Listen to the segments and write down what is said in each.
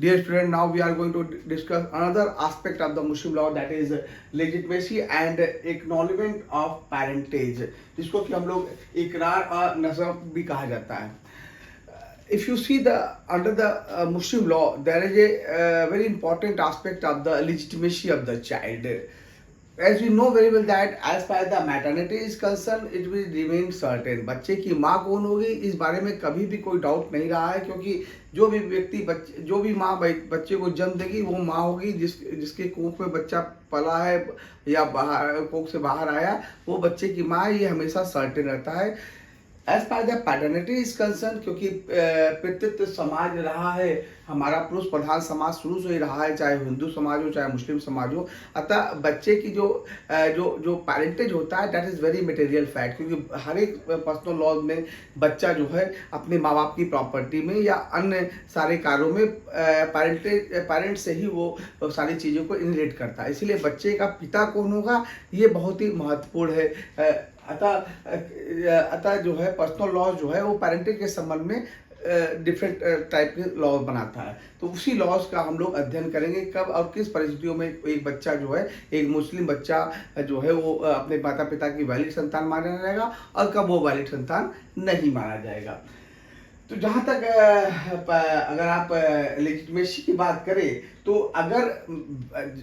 Dear student, now we are going to discuss another aspect of the Muslim law, that is legitimacy and acknowledgement of parentage, जिसको कि हम लोग इकरार और नसब भी कहा जाता है. If you see the under the Muslim law, there is a very important aspect of the legitimacy of the child. As we know very well that as far as the maternity is concerned, it will remain certain. बच्चे की माँ कौन होगी इस बारे में कभी भी कोई डाउट नहीं रहा है, क्योंकि जो भी व्यक्ति जो भी माँ बच्चे को जन्म देगी वो माँ होगी. जिसके कोख में बच्चा पला है या बाहर कोख से बाहर आया वो बच्चे की माँ, ये हमेशा सर्टेन रहता है. As far the paternity is concern, क्योंकि पितृत्व समाज रहा है हमारा, पुरुष प्रधान समाज शुरू से ही रहा है, चाहे हिंदू समाज हो चाहे मुस्लिम समाज हो. अतः बच्चे की जो जो पेरेंटेज होता है that is very material fact, क्योंकि हर एक पर्सनल लॉ में बच्चा जो है अपने माँ बाप की प्रॉपर्टी में या अन्य सारे कार्यों में पेरेंट से ही वो सारी चीज़ों को इनहेरिट करता है. इसीलिए बच्चे का पिता कौन होगा ये बहुत ही महत्वपूर्ण है. अतः जो है पर्सनल लॉ जो है वो पेरेंटिंग के संबंध में डिफरेंट टाइप के लॉज बनाता है. तो उसी लॉज का हम लोग अध्ययन करेंगे कब और किस परिस्थितियों में एक बच्चा जो है, एक मुस्लिम बच्चा जो है वो अपने माता पिता की वैलिड संतान माना जाएगा और कब वो वैलिड संतान नहीं माना जाएगा. तो जहाँ तक अगर आप लेजिटिमेसी की बात करें तो अगर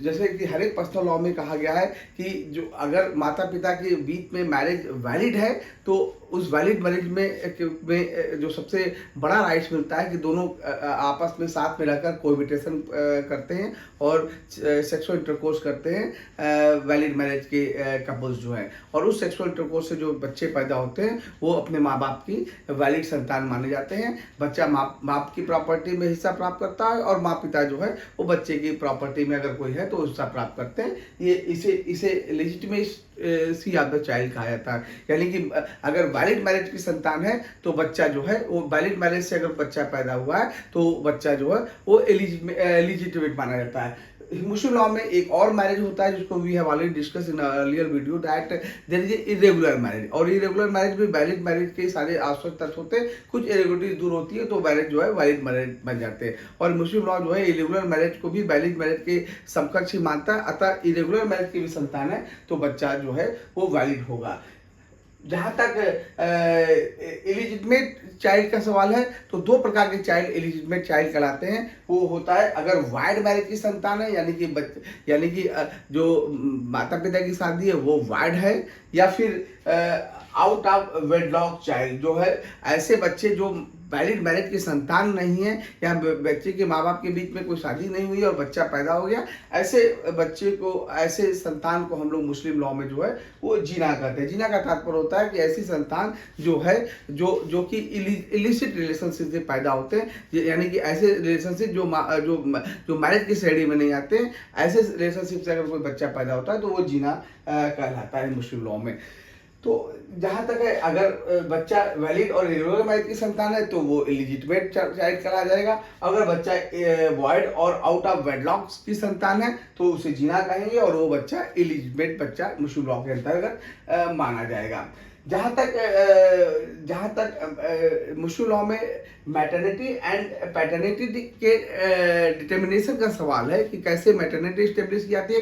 जैसे कि हर एक पर्सनल लॉ में कहा गया है कि जो अगर माता पिता के बीच में मैरिज वैलिड है तो उस वैलिड मैरिज में जो सबसे बड़ा राइट्स मिलता है कि दोनों आपस में साथ में रहकर कोहैबिटेशन करते हैं और सेक्सुअल इंटरकोर्स करते हैं वैलिड मैरिज के कपल्स जो हैं, और उस सेक्सुअल इंटरकोर्स से जो बच्चे पैदा होते हैं वो अपने माँ बाप की वैलिड संतान माने जाते हैं. बच्चा माँ बाप की प्रॉपर्टी में हिस्सा प्राप्त करता है और माँ पिता जो है वो बच्चे की प्रॉपर्टी में अगर कोई है तो हिस्सा प्राप्त करते हैं. ये इसे लेजिटिमेसी ऑफ द चाइल्ड कहा जाता है. यानी कि अगर वैलिड मैरिज की संतान है तो बच्चा जो है वो वैलिड मैरिज से अगर बच्चा पैदा हुआ है तो बच्चा जो है वो एलिजिटिमेट माना जाता है. मुस्लिम लॉ में एक और मैरिज होता है जिसको we have already discuss in earlier video, that there is irregular marriage. और इरेगुलर मैरिज में वैलिड मैरिज के सारे आवश्यक तत्व होते हैं, कुछ इरेगुलरिटी दूर होती है तो मैरिज जो है वैलिड मैरिज बन जाते हैं. और मुस्लिम लॉ जो है इरेगुलर मैरिज को भी वैलिड मैरिज के समकक्ष ही मानता है. अतः इरेगुलर मैरिज की भी संतान है तो बच्चा जो है वो वैलिड होगा. जहाँ तक इलिजिटमेट चाइल्ड का सवाल है तो दो प्रकार के चाइल्ड इलिजिटमेट चाइल्ड कहलाते हैं. वो होता है अगर वाइड मैरिज की संतान है, यानी कि जो माता पिता की शादी है वो वाइड है, या फिर आउट ऑफ वेडलॉक चाइल्ड जो है ऐसे बच्चे जो वैलिड मैरिज की संतान नहीं है या बच्चे के माँ बाप के बीच में कोई शादी नहीं हुई और बच्चा पैदा हो गया, ऐसे बच्चे को, ऐसे संतान को हम लोग मुस्लिम लॉ में जो है वो जीना कहते हैं. जीना का तात्पर्य होता है कि ऐसी संतान जो है जो कि इलिसिट रिलेशनशिप से पैदा होते हैं, यानी कि ऐसे रिलेशनशिप जो मैरिज की श्रेणी में नहीं आते हैं, ऐसे रिलेशनशिप से अगर कोई बच्चा पैदा होता है तो वो जीना कहलाता है मुस्लिम लॉ में. तो जहाँ तक है अगर बच्चा वैलिड और इरेगुलर मैरिज की संतान है तो वो इलिजिटमेट चाइल्ड कहा जाएगा. अगर बच्चा वॉइड और आउट ऑफ वेडलॉक की संतान है तो उसे जीना कहेंगे और वो बच्चा इलिजिटमेट बच्चा मुस्लिम लॉ के अंतर्गत माना जाएगा. जहाँ तक मुस्लिम लॉ में मैटरनिटी एंड पैटर्निटी के डिटर्मिनेशन का सवाल है कि कैसे मैटरनिटी स्टेब्लिश की जाती है.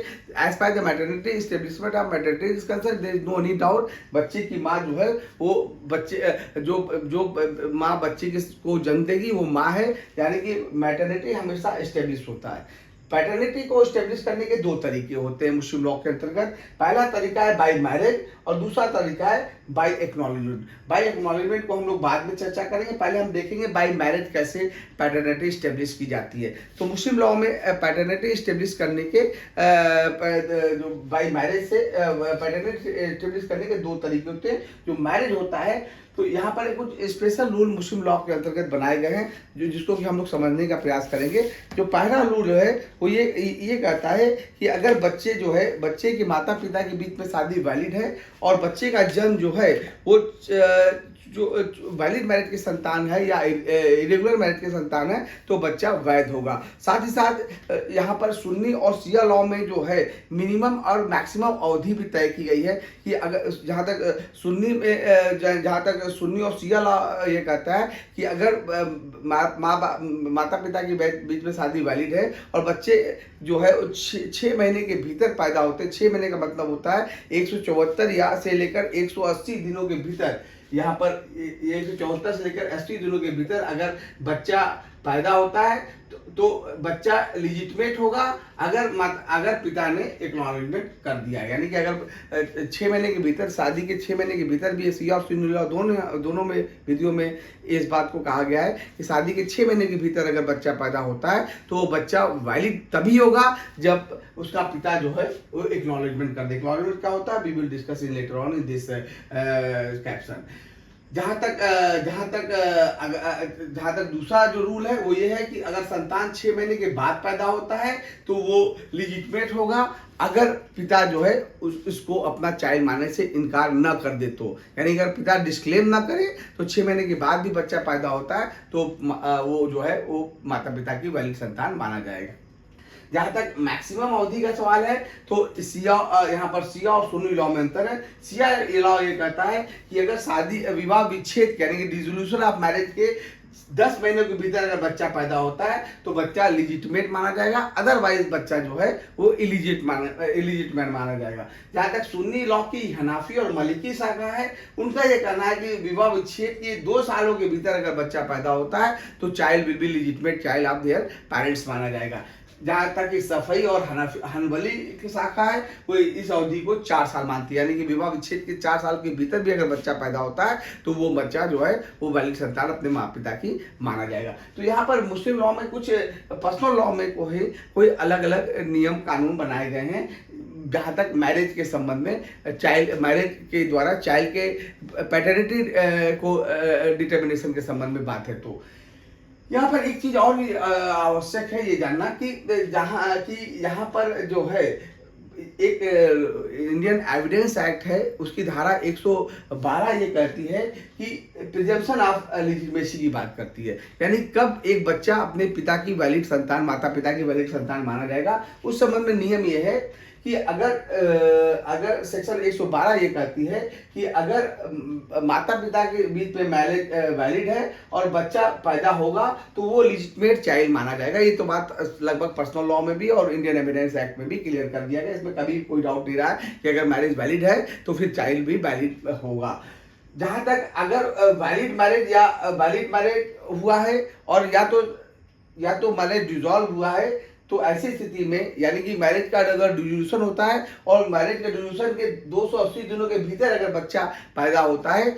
As per the maternity establishment of maternity is concern there is no any doubt. बच्चे की माँ जो है वो बच्चे जो माँ बच्चे को जन्म देगी वो माँ है, यानी कि मैटरनिटी हमेशा स्टेब्लिश होता है. पैटर्निटी को स्टेब्लिश करने के दो तरीके होते हैं मुस्लिम लॉ के अंतर्गत. पहला तरीका है बाय मैरिज और दूसरा तरीका है बाय एक्नॉलेजमेंट. बाय एक्नॉलेजमेंट को हम लोग बाद में चर्चा करेंगे, पहले हम देखेंगे बाय मैरिज कैसे पैटर्निटी स्टेब्लिश की जाती है. तो मुस्लिम लॉ में पैटर्निटी स्टेब्लिश करने के जो बाय मैरिज से पैटर्निटी स्टेब्लिश करने के दो तरीके होते हैं. जो मैरिज होता है तो यहाँ पर कुछ स्पेशल रूल मुस्लिम लॉ के अंतर्गत बनाए गए हैं जिसको कि हम लोग समझने का प्रयास करेंगे. जो पहला रूल है वो ये कहता है कि अगर बच्चे के माता पिता के बीच में शादी वैलिड है और बच्चे का जन्म जो है वो जो वैलिड मैरिज की संतान है या इरेगुलर मैरिज की संतान है तो बच्चा वैध होगा। साथ ही साथ यहाँ पर सुन्नी और शिया लॉ में जो है मिनिमम और मैक्सिमम अवधि भी तय की गई है कि अगर जहाँ तक सुन्नी में जहाँ तक सुन्नी और शिया लॉ ये कहता है कि अगर माता पिता के बीच में शादी वैलिड है और बच्चे जो है 6 महीने के भीतर पैदा होते हैं। 6 महीने का मतलब होता है 174 या से लेकर 180 दिनों के भीतर, यहाँ पर 174 से लेकर 80 दिनों के भीतर अगर बच्चा पैदा होता है तो बच्चा लिजिटमेट होगा अगर पिता ने एक्नॉलेजमेंट कर दिया है। यानी कि अगर 6 महीने के भीतर, शादी के 6 महीने के भीतर भी शिया और सुन्नी लॉ दोनों में विधियों में इस बात को कहा गया है कि शादी के 6 महीने के भीतर अगर बच्चा पैदा होता है तो वो बच्चा वैलिड तभी होगा जब उसका पिता जो है वो एक्नॉलेजमेंट कर दे। एक्नॉलेजमेंट क्या होता है, we will discuss in later on in this caption. जहाँ तक दूसरा जो रूल है वो ये है कि अगर संतान 6 महीने के बाद पैदा होता है तो वो लिजिटमेट होगा अगर पिता जो है उसको अपना चाइल्ड मानने से इनकार न कर दे तो। यानी अगर पिता डिस्क्लेम ना करे तो 6 महीने के बाद भी बच्चा पैदा होता है तो वो जो है वो माता पिता की वैलिड संतान माना जाएगा। जहाँ तक मैक्सिमम अवधि का सवाल है तो यहाँ पर शिया और सुन्नी लॉ में अंतर है। शिया लॉ ये कहता है कि अगर शादी विवाह विच्छेद यानी कि डिसोल्यूशन ऑफ मैरिज के 10 महीनों के भीतर अगर बच्चा पैदा होता है तो बच्चा लिजिटमेट माना जाएगा, अदरवाइज बच्चा जो है वो इलिजिटमेट माना जाएगा। जहाँ तक सुन्नी लॉ की हनाफी और मलिकी शाखा है, उनका ये कहना है कि विवाह विच्छेद के 2 सालों के भीतर अगर बच्चा पैदा होता है तो child will be legitimate child of their parents माना जाएगा। जहाँ तक कि सफई और हनबली की शाखा है वो इस अवधि को 4 साल मानती है। यानी कि विवाह विच्छेद के 4 साल के भीतर भी अगर बच्चा पैदा होता है तो वो बच्चा जो है वो वैलिड संतान अपने माता पिता की माना जाएगा। तो यहाँ पर मुस्लिम लॉ में कुछ पर्सनल लॉ में कोई अलग अलग नियम कानून बनाए गए हैं जहाँ तक मैरिज के संबंध में चाइल्ड मैरिज के द्वारा चाइल्ड के पैटर्निटी को डिटर्मिनेशन के संबंध में बात है। तो यहाँ पर एक चीज और भी आवश्यक है ये जानना कि यहाँ पर जो है एक इंडियन एविडेंस एक्ट है, उसकी धारा 112 ये कहती है कि प्रिजम्पशन ऑफ लेजिटिमेसी की बात करती है। यानी कब एक बच्चा अपने पिता की वैलिड संतान, माता पिता की वैलिड संतान माना जाएगा। उस संबंध में नियम ये है कि अगर सेक्शन 112 ये कहती है कि अगर माता पिता के बीच में मैरिज वैलिड है और बच्चा पैदा होगा तो वो लिजिटमेट चाइल्ड माना जाएगा। ये तो बात लगभग पर्सनल लॉ में भी और इंडियन एविडेंस एक्ट में भी क्लियर कर दिया गया। इसमें कभी कोई डाउट नहीं रहा है कि अगर मैरिज वैलिड है तो फिर चाइल्ड भी वैलिड होगा। जहां तक अगर वैलिड मैरिज हुआ है और या तो मैरिज डिसॉल्व हुआ है तो ऐसी स्थिति में यानी कि मैरिज का अगर डिसोल्यूशन होता है और मैरिज के डिसोल्यूशन के 280 दिनों के भीतर अगर बच्चा पैदा होता है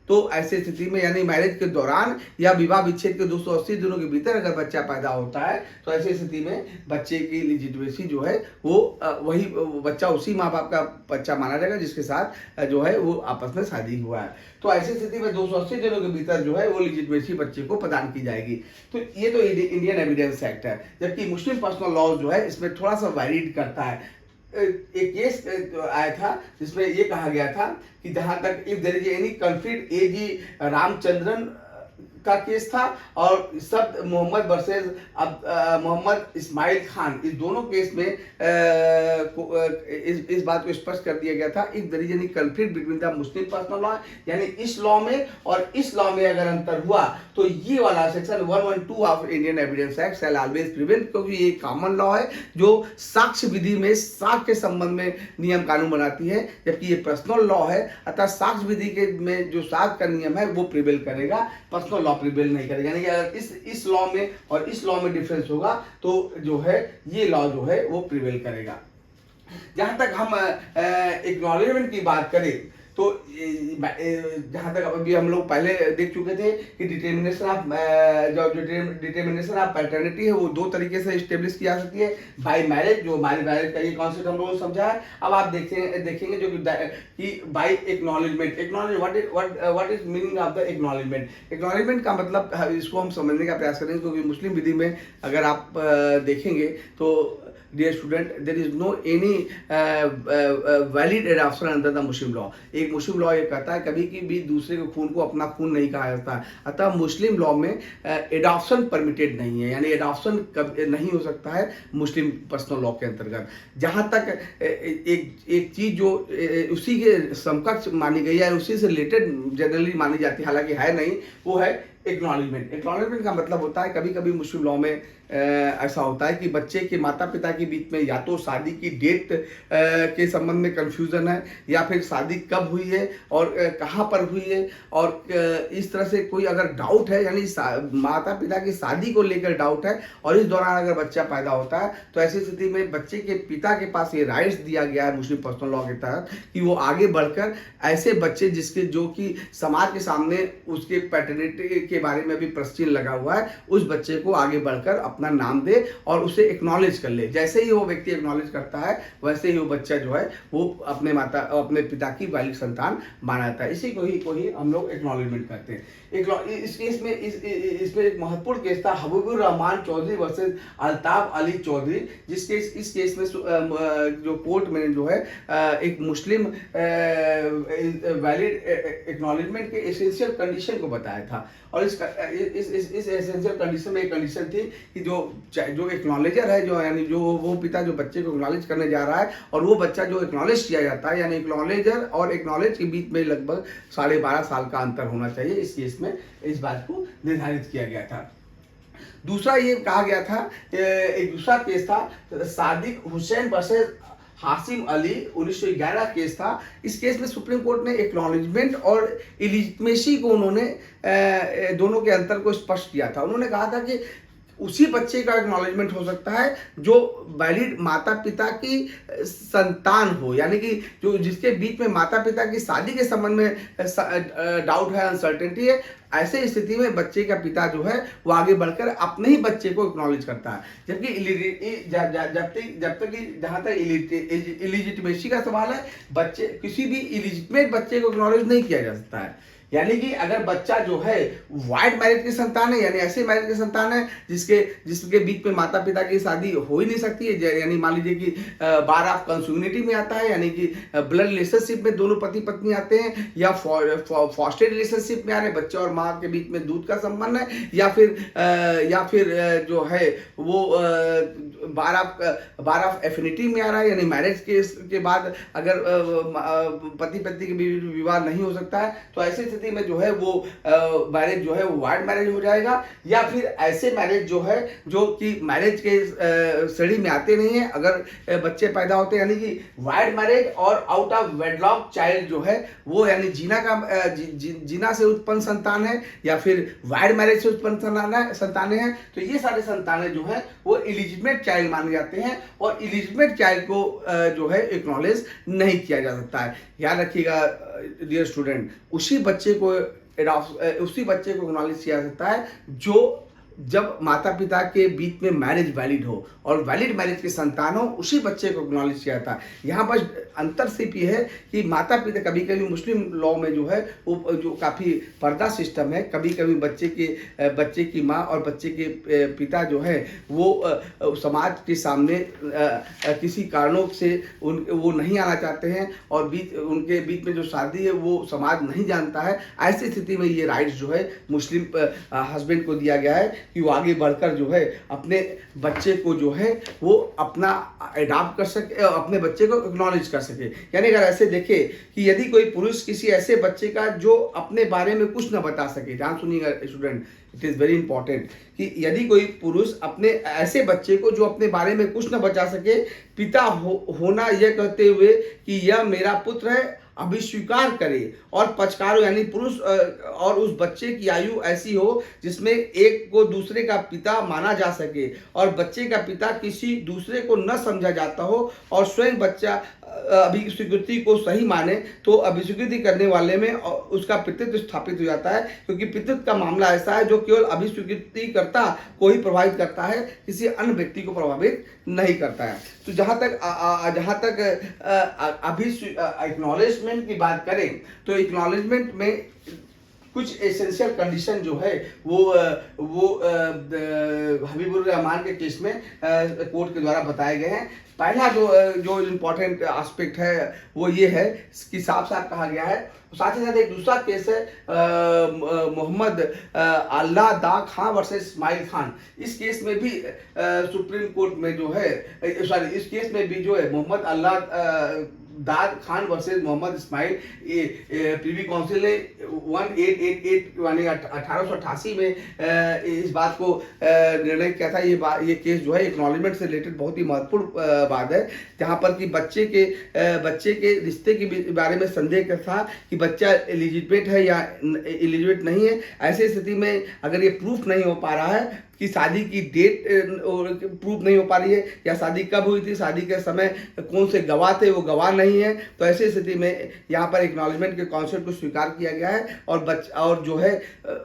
तो ऐसी स्थिति में यानी मैरिज के दौरान या विवाह विच्छेद के 280 दिनों के भीतर अगर बच्चा पैदा होता है तो ऐसी स्थिति में बच्चे की लिजिटिमेसी जो है वो वही बच्चा उसी माँ बाप का बच्चा माना जाएगा जिसके साथ जो है वो आपस में शादी हुआ है। तो ऐसी स्थिति में 280 दिनों के भीतर जो है वो लिजिटिमेसी बच्चे को प्रदान की जाएगी। तो ये तो इंडियन एविडेंस एक्ट है। जबकि मुस्लिम पर्सनल लॉ जो है इसमें थोड़ा सा वैलिड करता है। एक केस आया था जिसमें ये कहा गया था कि जहां तक if there is any conflict AG Ramachandran का केस था और सब मोहम्मद वर्सेस मोहम्मद इस्माइल खान, इस दोनों केस में इस बात को स्पष्ट कर दिया गया था if there is any conflict between the Muslim personal law, यानी इस लॉ में और इस लॉ में अगर अंतर हुआ तो ये वाला section 112 of Indian evidence act shall always prevail, क्योंकि ये कॉमन लॉ है जो साक्ष्य विधि में साक्ष्य के संबंध में नियम कानून बनाती है, जबकि ये पर्सनल लॉ है अतः साक्ष्य विधि के में जो साक्ष्य का नियम है वो प्रिवेल करेगा, पर्सनल लॉ प्रिवेल नहीं करेगा। यानी कि अगर इस लॉ में और इस लॉ में डिफरेंस होगा तो जो है ये लॉ जो है वो प्रिवेल करेगा। जहां तक हम एक्नॉलेजमेंट की बात करें तो जहां तक अभी हम लोग पहले देख चुके थे कि डिटर्मिनेशन ऑफ पैटर्निटी है वो 2 तरीके से एस्टेब्लिश किया सकती है। बाय मैरिज, जो बाय मैरिज का ये कॉन्सेप्ट हम लोगों ने समझा है। अब आप देखेंगे जो कि by acknowledgement, what is meaning of the acknowledgement. Acknowledgement का मतलब इसको हम समझने का प्रयास करेंगे, क्योंकि मुस्लिम विधि में अगर आप देखेंगे तो dear student, there is no any valid adoption under the Muslim law। एक मुस्लिम लॉ ये कहता है कभी कि भी दूसरे के खून को अपना खून नहीं कहा जाता है। अतः मुस्लिम लॉ में एडॉप्शन परमिटेड नहीं है, यानी एडॉप्शन नहीं हो सकता है मुस्लिम पर्सनल लॉ के अंतर्गत। जहाँ तक एक चीज़ जो उसी के समकक्ष मानी गई है, उसी से रिलेटेड जनरली मानी जाती है, हालांकि है नहीं, वो है एक्नॉलेजमेंट। एक्नॉलेजमेंट का मतलब होता है, कभी कभी मुस्लिम लॉ में ऐसा होता है कि बच्चे के माता पिता के बीच में या तो शादी की डेट के संबंध में कंफ्यूजन है, या फिर शादी कब हुई है और कहाँ पर हुई है, और इस तरह से कोई अगर डाउट है, यानी माता पिता की शादी को लेकर डाउट है और इस दौरान अगर बच्चा पैदा होता है, तो ऐसी स्थिति में बच्चे के पिता के पास ये राइट्स दिया गया है मुस्लिम पर्सनल लॉ के तहत कि वो आगे बढ़कर ऐसे बच्चे जिसके जो कि समाज के सामने उसके पैटर्निटी के बारे में भी प्रश्न लगा हुआ है, उस बच्चे को आगे बढ़कर अपना नाम दे और उसे एक्नॉलेज कर ले। जैसे ही वो व्यक्ति एक्नॉलेज करता है, वैसे ही वो बच्चा जो है वो अपने पिता की वालिद संतान माना जाता है। इसी को ही हम लोग एक्नॉलेजमेंट करते हैं। इस केस में इसमें एक महत्वपूर्ण केस था हबीबुर रहमान चौधरी वर्सेस अल्ताफ अली चौधरी, इस केस में जो कोर्ट में जो है एक मुस्लिम वैलिड एक्नॉलेजमेंट के एसेंशियल कंडीशन को बताया था। और इस एसेंशियल कंडीशन में एक कंडीशन थी कि जो एक्नॉलेजर है, जो यानी जो वो पिता जो बच्चे को एक्नॉलेज करने जा रहा है, और वो बच्चा जो एक्नॉलेज किया जाता है, यानी एक्नॉलेजर और एक्नॉलेज के बीच में लगभग 12.5 साल का अंतर होना चाहिए। इस केस में इस बात को निर्धारित किया गया था। दूसरा ये कहा गया था, एक दूसरा केस था सादिक हुसैन वर्सेस हाशिम अली, 1911 केस था। इस केस में सुप्रीम कोर्ट ने एक्नॉलेजमेंट और इलिजिटमेसी को उन्होंने दोनों के अंतर को स्पष्ट किया था। उन्होंने कहा था कि उसी बच्चे का एक्नॉलेजमेंट हो सकता है जो वैलिड माता पिता की संतान हो, यानी कि जो जिसके बीच में माता पिता की शादी के संबंध में डाउट है, अनसर्टेनिटी है। ऐसे स्थिति में बच्चे का पिता जो है वो आगे बढ़कर अपने ही बच्चे को एक्नॉलेज करता है, जबकि जब तक जहाँ तक इलिजिटमेसी का सवाल है, बच्चे किसी भी इलिजिटमेट बच्चे को एक्नॉलेज नहीं किया जा सकता है। यानी कि अगर बच्चा जो है वाइड मैरिज की संतान है, यानी ऐसे मैरिज की संतान है जिसके बीच में माता पिता की शादी हो ही नहीं सकती है, यानी मान लीजिए कि बार ऑफ कंसुनिटी में आता है, यानी कि ब्लड रिलेशनशिप में दोनों पति पत्नी आते हैं, या फॉस्टेड रिलेशनशिप में आ रहे बच्चे और माँ के बीच में दूध का संबंध है, या फिर जो है वो बार ऑफ एफिनिटी में आ रहा है, यानी मैरिज के बाद अगर पति पत्नी के बीच विवाह नहीं हो सकता है, तो ऐसे स्थिति में जो है वो मैरिज जो है वो वाइड मैरिज हो जाएगा। या फिर ऐसे मैरिज जो है जो कि मैरिज के श्रेणी में आते नहीं है, अगर बच्चे पैदा होते हैं, यानी कि वाइड मैरिज और आउट ऑफ वेडलॉक चाइल्ड जो है वो यानी जीना से उत्पन्न संतान है, या फिर वाइड मैरिज से उत्पन्न संतानें हैं, तो ये सारे संतानें जो है वो इलिजिटमेट चाइल्ड माने जाते हैं, और इलिजिटमेट चाइल्ड को जो है एक्नॉलेज नहीं किया जा सकता है। याद रखिएगा डियर स्टूडेंट, उसी बच्चे को एक्नॉलेज किया जाता है जब माता पिता के बीच में मैरिज वैलिड हो और वैलिड मैरिज की संतान हो, उसी बच्चे को एक्नॉलेज किया जाता है। यहाँ पर अंतर सिर्फ ये है कि माता पिता, कभी कभी मुस्लिम लॉ में जो है वो जो काफ़ी पर्दा सिस्टम है, कभी कभी बच्चे की माँ और बच्चे के पिता जो है वो समाज के सामने किसी कारणों से वो नहीं आना चाहते हैं, और उनके बीच में जो शादी है वो समाज नहीं जानता है। ऐसी स्थिति में ये राइट्स जो है मुस्लिम हस्बैंड को दिया गया है कि वो आगे बढ़कर जो है अपने बच्चे को जो है वो अपना अडॉप्ट कर सके, अपने बच्चे को एक्नॉलेज कर सके। यानी अगर ऐसे देखे कि यदि कोई पुरुष किसी ऐसे बच्चे का जो अपने बारे में कुछ न बता सके, ध्यान सुनिएगा student, it is very important, कि यदि कोई पुरुष अपने ऐसे बच्चे को जो अपने बारे में कुछ न बता सके, पिता होना यह कहते हुए कि यह मेरा पुत्र है अभी स्वीकार करे और पचकारो, यानी पुरुष और उस बच्चे की आयु ऐसी हो जिसमें एक को दूसरे का पिता माना जा सके और बच्चे का पिता किसी दूसरे को न समझा जाता हो, और स्वयं बच्चा अभिस्वीकृति को सही माने, तो अभिस्वीकृति करने वाले में उसका पितृत्व स्थापित हो जाता है, क्योंकि पितृत्व का मामला ऐसा है जो केवल अभिस्वीकृति करता को ही प्रभावित करता है, किसी अन्य व्यक्ति को प्रभावित नहीं करता है। तो जहाँ तक एक्नॉलेजमेंट की बात करें, तो एक्नॉलेजमेंट में कुछ एसेंशियल कंडीशन जो है वो हबीबुर रहमान के केस में कोर्ट के द्वारा बताए गए हैं। पहला जो इम्पोर्टेंट एस्पेक्ट है वो ये है कि साफ साफ कहा गया है। साथ ही साथ एक दूसरा केस है मोहम्मद अल्लाह दा खान वर्सेस इस्माइल खान। इस केस में भी सुप्रीम कोर्ट में जो है इस केस में भी जो है मोहम्मद अल्लाह दाद खान वर्सेस मोहम्मद इस्माइल प्रीवी काउंसिल ने 1888 यानी 1888 में इस बात को निर्णय किया था। ये केस जो है एक्नॉलेजमेंट से रिलेटेड बहुत ही महत्वपूर्ण बात है, जहां पर कि बच्चे के रिश्ते के बारे में संदेह था कि बच्चा एलिजिबेट है या एलिजिबेट नहीं है। ऐसी स्थिति में अगर ये प्रूफ नहीं हो पा रहा है कि शादी की डेट प्रूफ नहीं हो पा रही है या शादी कब हुई थी, शादी के समय कौन से गवाह थे, वो गवाह नहीं है, तो ऐसी स्थिति में यहाँ पर एक्नॉलेजमेंट के कॉन्सेप्ट को स्वीकार किया गया है। और जो है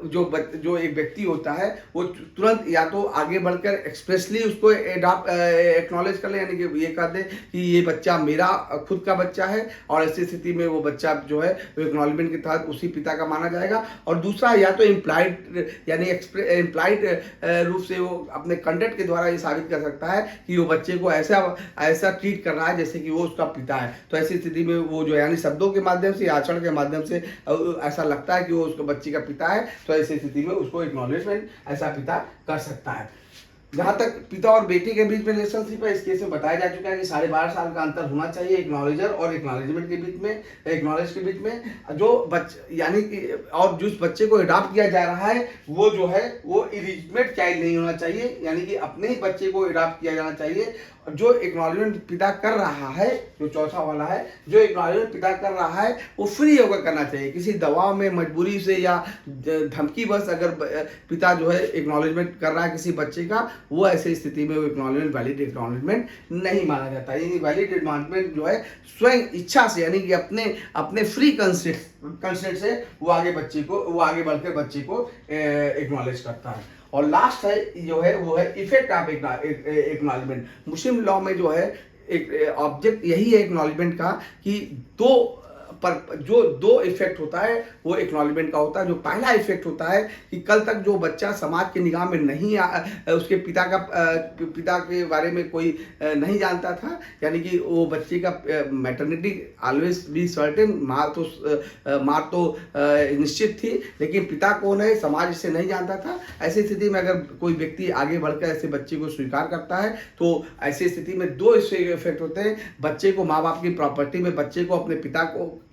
जो एक व्यक्ति होता है वो तुरंत या तो आगे बढ़कर एक्सप्रेसली उसको एक्नॉलेज कर ले, यानी कि ये कह दे कि ये बच्चा मेरा खुद का बच्चा है, और ऐसी स्थिति में वो बच्चा जो है एक्नॉलेजमेंट के तहत उसी पिता का माना जाएगा। और दूसरा या तो इम्प्लाइड यानी इम्प्लाइड रूप से वो अपने कंडक्ट के द्वारा ये साबित कर सकता है कि वो बच्चे को ऐसा ट्रीट कर रहा है जैसे कि वो उसका पिता है। तो ऐसी स्थिति में वो जो है यानी शब्दों के माध्यम से, आचरण के माध्यम से ऐसा लगता है कि वो उसके बच्चे का पिता है, तो ऐसी स्थिति में उसको एक्नॉलेजमेंट ऐसा पिता कर सकता है। जहाँ तक पिता और बेटी के बीच में रिलेशनशिप है, इस केस में बताया जा चुका है कि 12.5 साल का अंतर होना चाहिए एक्नॉलेजर और एक्नॉलेजमेंट के बीच में, एक्नॉलेज के बीच में। जो यानी कि और जिस बच्चे को अडॉप्ट किया जा रहा है वो जो है वो इलिजिबेट चाइल्ड नहीं होना चाहिए, यानी कि अपने ही बच्चे को अडॉप्ट किया जाना चाहिए। जो एक्नॉलेजमेंट पिता कर रहा है, जो चौथा वाला है, जो एक्नॉलेजमेंट पिता कर रहा है वो फ्री होकर करना चाहिए, किसी दबाव में, मजबूरी से या धमकी बस अगर पिता जो है एक्नॉलेजमेंट कर रहा है किसी बच्चे का, वो ऐसी स्थिति में वो एक्नॉलेजमेंट वैलिड एक्नॉलेजमेंट नहीं माना जाता। यानी वैलिड एक्नॉलेजमेंट जो है स्वयं इच्छा से, यानी कि अपने फ्री कंसेंट से वो आगे बढ़कर बच्चे को एक्नॉलेज करता है। और लास्ट है जो है वो है effect of acknowledgement. Muslim law में जो है एक ऑब्जेक्ट यही है एक्नॉलेजमेंट का कि जो दो इफेक्ट होता है वो एक्नॉलेजमेंट का होता है। जो पहला इफेक्ट होता है कि कल तक जो बच्चा समाज के निगाह में नहीं उसके पिता के बारे में कोई नहीं जानता था, यानी कि वो बच्चे का मैटरनिटी ऑलवेज बी सर्टेन, माँ तो निश्चित थी, लेकिन पिता कौन है समाज इसे नहीं जानता था। ऐसी स्थिति में अगर कोई व्यक्ति आगे बढ़कर ऐसे बच्चे को स्वीकार करता है तो ऐसी स्थिति में दो इससे इफेक्ट होते हैं। बच्चे को माँ बाप की प्रॉपर्टी में, बच्चे को अपने पिता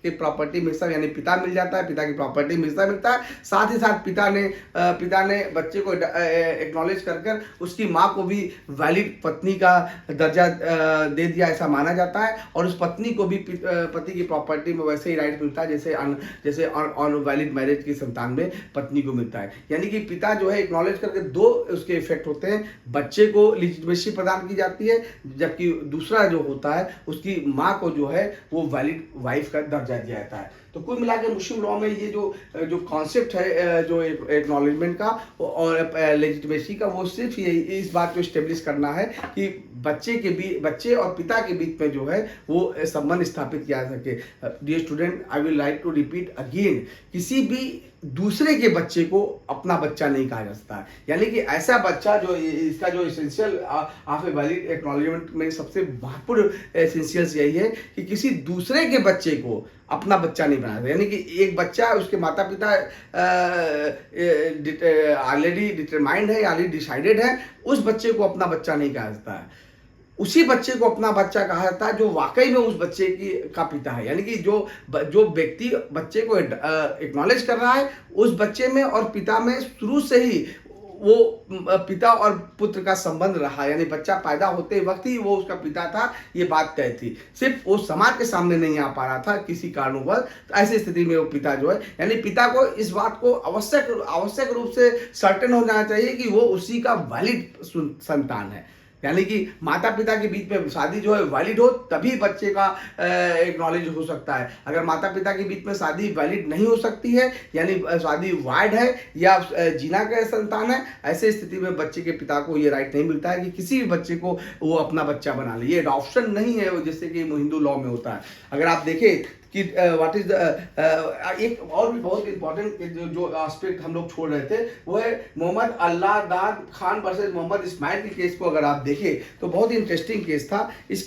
की प्रॉपर्टी में हिस्सा यानी पिता मिल जाता है, पिता की प्रॉपर्टी में हिस्सा मिलता है। साथ ही साथ पिता ने बच्चे को एक्नॉलेज कर उसकी माँ को भी वैलिड पत्नी का दर्जा दे दिया, ऐसा माना जाता है। और उस पत्नी को भी पति की प्रॉपर्टी में वैसे ही राइट मिलता है जैसे ऑन वैलिड मैरिज की संतान में पत्नी को मिलता है। यानी कि पिता जो है एक्नॉलेज करके दो उसके इफेक्ट होते हैं। बच्चे को लिजिटिमेसी प्रदान की जाती है, जबकि दूसरा जो होता है उसकी माँ को जो है वो वैलिड वाइफ का दर्जा दिया जाता है। तो कुल मिला के मुस्लिम लॉ में ये जो कॉन्सेप्ट है जो एक्नॉलेजमेंट का और लेजिटिमेसी का, वो सिर्फ ये इस बात को इस्टेब्लिश करना है कि बच्चे और पिता के बीच में जो है वो संबंध स्थापित किया जा सके। Dear student, I will like to repeat again, किसी भी दूसरे के बच्चे को अपना बच्चा नहीं कहा जा सकता है। यानी कि ऐसा बच्चा जो इसका जो essential of a valid acknowledgement में सबसे महत्वपूर्ण एसेंशियल्स यही है कि किसी दूसरे के बच्चे को अपना बच्चा नहीं बनाना। यानी कि एक बच्चा उसके माता पिता ऑलरेडी डिटरमाइंड है, ऑलरेडी डिसाइडेड है, उस बच्चे को अपना बच्चा नहीं कहा जाता है। उसी बच्चे को अपना बच्चा कहा जाता है जो वाकई में उस बच्चे का पिता है। यानी कि जो व्यक्ति बच्चे को एक्नॉलेज कर रहा है उस बच्चे में और पिता में शुरू से ही वो पिता और पुत्र का संबंध रहा, यानी बच्चा पैदा होते वक्त ही वो उसका पिता था, ये बात तय थी। सिर्फ वो समाज के सामने नहीं आ पा रहा था किसी कारणवश, तो ऐसी स्थिति में वो पिता जो है, यानी पिता को इस बात को आवश्यक रूप से सर्टेन हो जाना चाहिए कि वो उसी का वैलिड संतान है। यानी कि माता पिता के बीच में शादी जो है वैलिड हो तभी बच्चे का एक्नॉलेज हो सकता है। अगर माता पिता के बीच में शादी वैलिड नहीं हो सकती है, यानी शादी वाइड है या जीना का संतान है, ऐसे स्थिति में बच्चे के पिता को ये राइट नहीं मिलता है कि किसी भी बच्चे को वो अपना बच्चा बना ले। ये एडॉप्शन नहीं है जैसे कि हिंदू लॉ में होता है। अगर आप देखें कि व्हाट इज द एक और भी बहुत इंपॉर्टेंट जो एस्पेक्ट हम लोग छोड़ रहे थे वो है मोहम्मद अल्लादाद खान वर्सेस मोहम्मद इस्माइल के केस को अगर आप देखें तो बहुत ही इंटरेस्टिंग केस था। इस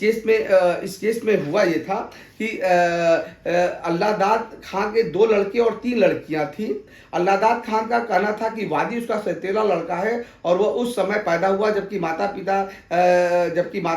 केस में हुआ ये था कि अल्लादाद खान के 2 लड़के और 3 लड़कियां थी। अल्लादाद खान का कहना था कि वादी उसका सौतेला लड़का है और वह उस समय पैदा हुआ जबकि माता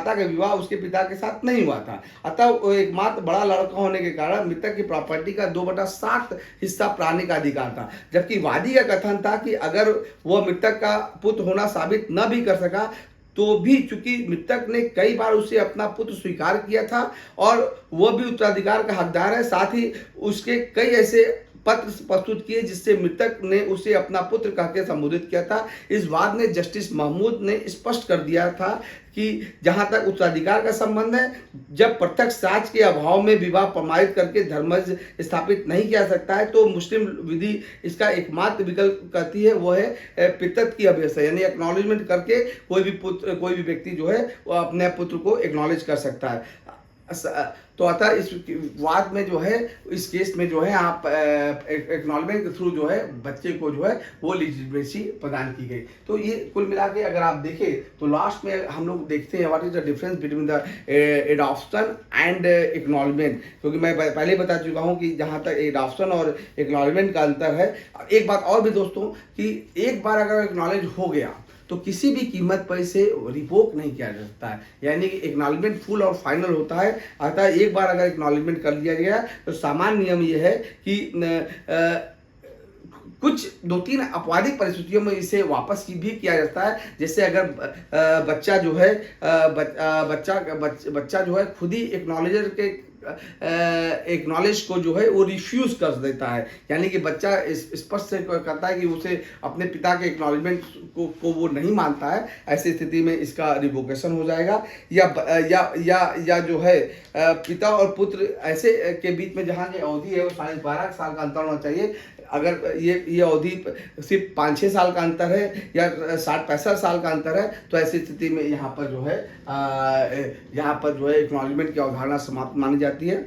का विवाह उसके पिता के साथ नहीं हुआ था। अतः वो एकमात्र बड़ा लड़का होने के कारण मृतक की प्रॉपर्टी का 2/7 हिस्सा पाने का अधिकार था। जबकि वादी का कथन था कि अगर वह मृतक का पुत्र होना साबित न भी कर सका तो भी चूंकि मृतक ने कई बार उसे अपना पुत्र स्वीकार किया था और वह भी उत्तराधिकार का हकदार है, साथ ही उसके कई ऐसे पत्र प्रस्तुत किए जिससे मृतक ने उसे अपना पुत्र कहकर संबोधित किया था। इस वाद में जस्टिस महमूद ने स्पष्ट कर दिया था कि जहां तक उत्तराधिकार का संबंध है, जब प्रत्यक्ष साक्ष्य के अभाव में विवाह प्रमाणित करके धर्मज स्थापित नहीं किया सकता है तो मुस्लिम विधि इसका एकमात्र विकल्प कहती है वो है पितृत्व की अभ्यर्था, यानी एक्नॉलेजमेंट करके कोई भी व्यक्ति जो है वो अपने पुत्र को एक्नॉलेज कर सकता है। तो अतः इस वाद में जो है इस केस में जो है आप एक्नॉलेजमेंट के थ्रू जो है बच्चे को जो है वो लिजिटिमेसी प्रदान की गई। तो ये कुल मिला के अगर आप देखें तो लास्ट में हम लोग देखते हैं what is the difference between the adoption and acknowledgement, क्योंकि मैं पहले बता चुका हूँ कि जहाँ तक एडॉप्शन और एक्नॉलेजमेंट का अंतर है। एक बात और भी दोस्तों कि एक बार अगर एक्नॉलेज हो गया तो किसी भी कीमत पर इसे रिवोक नहीं किया जा सकता है, यानी कि एक्नॉलेजमेंट फुल और फाइनल होता है। अतः एक बार अगर एक्नॉलेजमेंट कर लिया गया तो सामान्य नियम ये है कि कुछ 2-3 आपराधिक परिस्थितियों में इसे वापस भी किया जाता है। जैसे अगर बच्चा जो है बच्चा जो है खुद ही एक्नॉलेजर के एक्नॉलेज को जो है वो रिफ्यूज कर देता है, यानी कि बच्चा स्पष्ट से कहता है कि उसे अपने पिता के एक्नॉलेजमेंट को वो नहीं मानता है। ऐसी स्थिति में इसका रिवोकेशन हो जाएगा। या जो है पिता और पुत्र ऐसे के बीच में जहाँ की अवधि है वो 12.5 साल का अंतर होना चाहिए। अगर ये अवधि सिर्फ 5-6 साल का अंतर है या 60-65 साल का अंतर है तो ऐसी स्थिति में यहाँ पर जो है एक्नॉलेजमेंट की अवधारणा समाप्त मानी जाती है।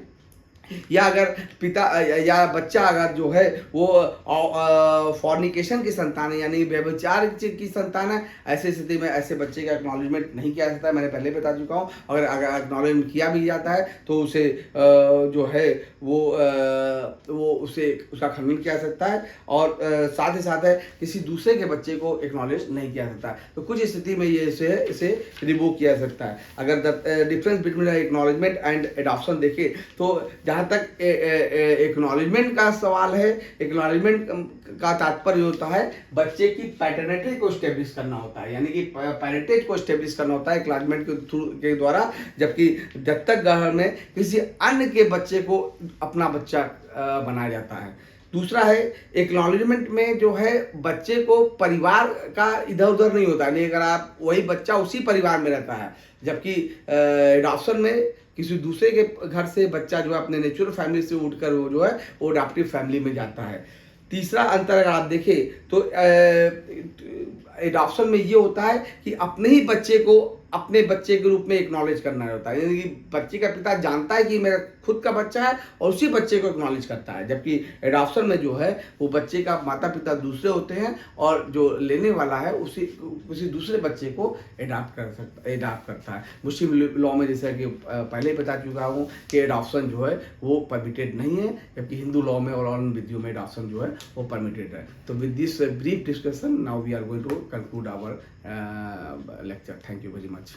या अगर पिता या बच्चा अगर जो है वो फॉर्निकेशन की संतान है, यानी व्यभिचार की संतान है, ऐसी स्थिति में ऐसे बच्चे का एक्नॉलेजमेंट नहीं किया जाता है। मैंने पहले बता चुका हूँ। अगर एक्नॉलेजमेंट किया भी जाता है तो उसे जो है वो उसका खंडन किया जा सकता है और साथ ही साथ है किसी दूसरे के बच्चे को एक्नॉलेज नहीं किया जाता है। तो कुछ स्थिति में ये इसे रिवोक किया जा सकता है। अगर difference between acknowledgement and adoption देखें तो जहाँ तक एक्नॉलेजमेंट का सवाल है, एक्नॉलेजमेंट का तात्पर्य होता है बच्चे की पैटर्निटी को स्टेब्लिश करना होता है, यानी कि पेरेंटेज को स्टेब्लिश करना होता है एक्नॉलेजमेंट के द्वारा, जबकि दत्तक ग्रहण में किसी अन्य के बच्चे को अपना बच्चा बनाया जाता है। दूसरा है एक्नॉलेजमेंट में जो है बच्चे को परिवार का इधर उधर नहीं होता, नहीं, अगर आप वही बच्चा उसी परिवार में रहता है, जबकि एडॉप्शन में किसी दूसरे के घर से बच्चा जो है अपने नेचुरल फैमिली से उठकर वो जो है वो अडॉप्टिव फैमिली में जाता है। तीसरा अंतर अगर आप देखें तो एडॉप्शन में ये होता है कि अपने ही बच्चे को अपने बच्चे के रूप में एक्नॉलेज करना होता है, यानी कि बच्चे का पिता जानता है कि मेरा खुद का बच्चा है और उसी बच्चे को एक्नॉलेज करता है। जबकि एडॉप्शन में जो है वो बच्चे का माता पिता दूसरे होते हैं और जो लेने वाला है उसी दूसरे बच्चे को एडॉप्ट करता है। मुस्लिम लॉ में जैसा कि पहले ही बता चुका हूँ कि एडॉप्शन जो है वो परमिटेड नहीं है, जबकि हिंदू लॉ में और अन्य विधियों में एडॉप्शन जो है वो परमिटेड है। तो with this brief discussion now we are going to conclude our lecture. Thank you very much.